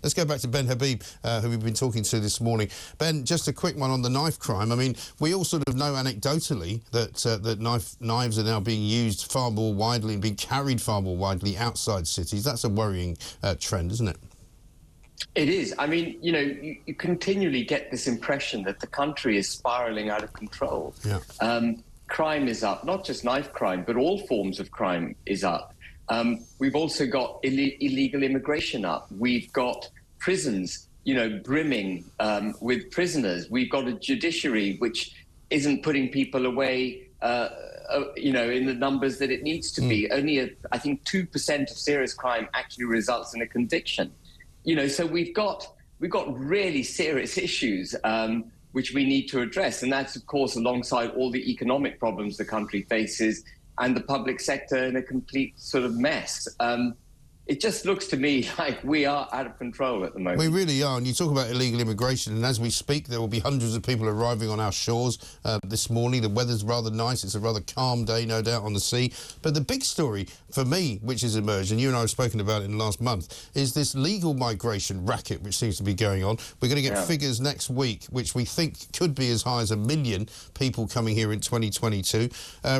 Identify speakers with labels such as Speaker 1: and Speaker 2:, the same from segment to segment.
Speaker 1: Let's go back to Ben Habib, who we've been talking to this morning. Ben, just a quick one on the knife crime. I mean, we all sort of know anecdotally that knives are now being used far more widely and being carried far more widely outside cities. That's a worrying trend, isn't it?
Speaker 2: It is. I mean, you know, you continually get this impression that the country is spiralling out of control.
Speaker 1: Yeah.
Speaker 2: Crime is up, not just knife crime, but all forms of crime is up. We've also got illegal immigration up. We've got prisons, you know, brimming with prisoners. We've got a judiciary which isn't putting people away, you know, in the numbers that it needs to be. Only, I think, 2% of serious crime actually results in a conviction. You know, so we've got really serious issues which we need to address. And that's, of course, alongside all the economic problems the country faces and the public sector in a complete sort of mess. It just looks to me like we are out of control at the moment.
Speaker 1: We really are. And you talk about illegal immigration, and as we speak, there will be hundreds of people arriving on our shores this morning. The weather's rather nice. It's a rather calm day, no doubt, on the sea. But the big story for me, which has emerged, and you and I have spoken about it in the last month, is this legal migration racket which seems to be going on. We're going to get figures next week, which we think could be as high as 1 million people coming here in 2022.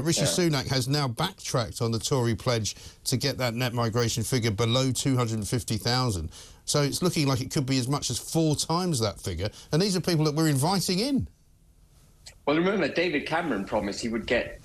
Speaker 1: Rishi Sunak has now backtracked on the Tory pledge to get that net migration figure below 250,000. So it's looking like it could be as much as 4 times that figure. And these are people that we're inviting in.
Speaker 2: Well, remember, David Cameron promised he would get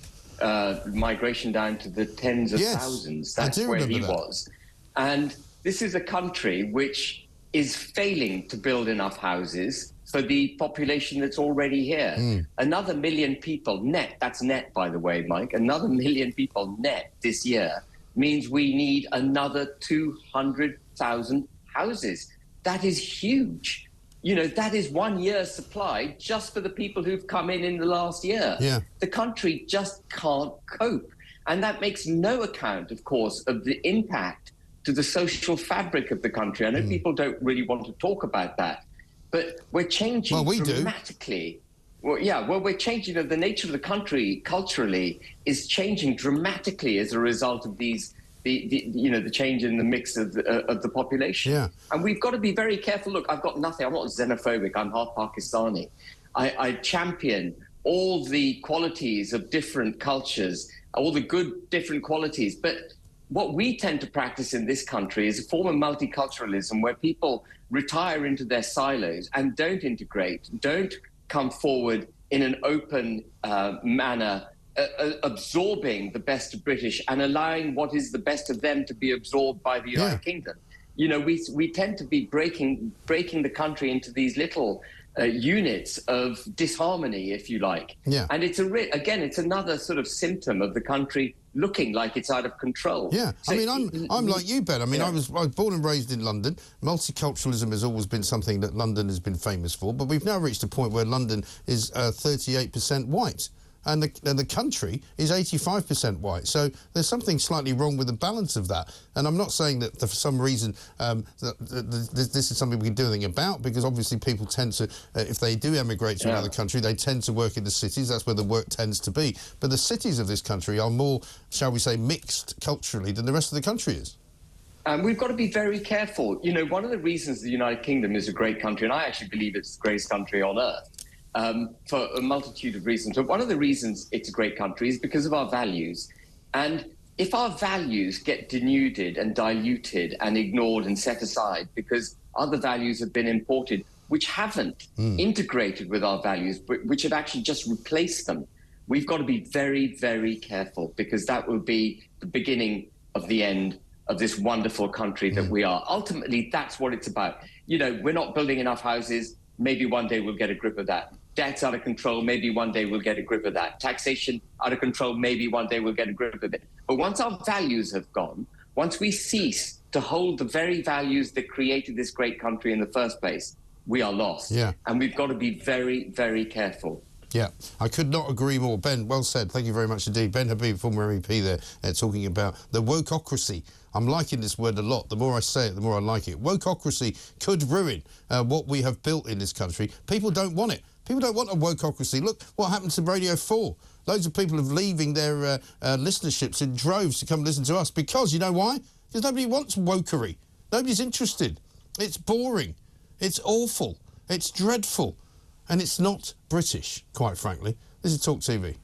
Speaker 2: migration down to the tens of thousands. That's where he was. And this is a country which is failing to build enough houses for the population that's already here. Another 1 million people net, that's net, by the way, Mike, another 1 million people net this year means we need another 200,000 houses. That is huge. You know, that is 1 year's supply just for the people who've come in the last year.
Speaker 1: Yeah.
Speaker 2: The country just can't cope. And that makes no account, of course, of the impact to the social fabric of the country. I know people don't really want to talk about that, but we're changing dramatically. Well, yeah, well, we're changing. The nature of the country culturally is changing dramatically as a result of these, the change in the mix of the population.
Speaker 1: Yeah.
Speaker 2: And we've got to be very careful. Look, I've got nothing. I'm not xenophobic. I'm half Pakistani. I champion all the qualities of different cultures, all the good different qualities. But what we tend to practice in this country is a form of multiculturalism where people retire into their silos and don't integrate, don't come forward in an open manner, absorbing the best of British and allowing what is the best of them to be absorbed by the United Kingdom. You know, we tend to be breaking the country into these little units of disharmony, if you like.
Speaker 1: Yeah.
Speaker 2: And it's again, it's another sort of symptom of the country looking like it's out of control.
Speaker 1: Yeah,
Speaker 2: So
Speaker 1: I mean, I'm like you, Ben. I mean, I was born and raised in London. Multiculturalism has always been something that London has been famous for, but we've now reached a point where London is 38% white. And the country is 85% white. So there's something slightly wrong with the balance of that. And I'm not saying that for some reason this is something we can do anything about, because obviously people tend to, if they do emigrate to another country, they tend to work in the cities. That's where the work tends to be. But the cities of this country are more, shall we say, mixed culturally than the rest of the country is.
Speaker 2: And we've got to be very careful. You know, one of the reasons the United Kingdom is a great country, and I actually believe it's the greatest country on earth, for a multitude of reasons. But one of the reasons it's a great country is because of our values. And if our values get denuded and diluted and ignored and set aside because other values have been imported, which haven't integrated with our values, but which have actually just replaced them, we've got to be very, very careful, because that will be the beginning of the end of this wonderful country that we are. Ultimately, that's what it's about. You know, we're not building enough houses. Maybe one day we'll get a grip of that. Debt's out of control. Maybe one day we'll get a grip of that. Taxation out of control. Maybe one day we'll get a grip of it. But once our values have gone, once we cease to hold the very values that created this great country in the first place, we are lost.
Speaker 1: Yeah.
Speaker 2: And we've got to be very, very careful.
Speaker 1: Yeah, I could not agree more. Ben, well said. Thank you very much indeed. Ben Habib, former MEP there, talking about the wokeocracy. I'm liking this word a lot. The more I say it, the more I like it. Wokeocracy could ruin what we have built in this country. People don't want it. People don't want a wokeocracy. Look what happened to Radio 4. Loads of people are leaving their listenerships in droves to come listen to us because, you know why? Because nobody wants wokery. Nobody's interested. It's boring. It's awful. It's dreadful. And it's not British, quite frankly. This is TalkTV.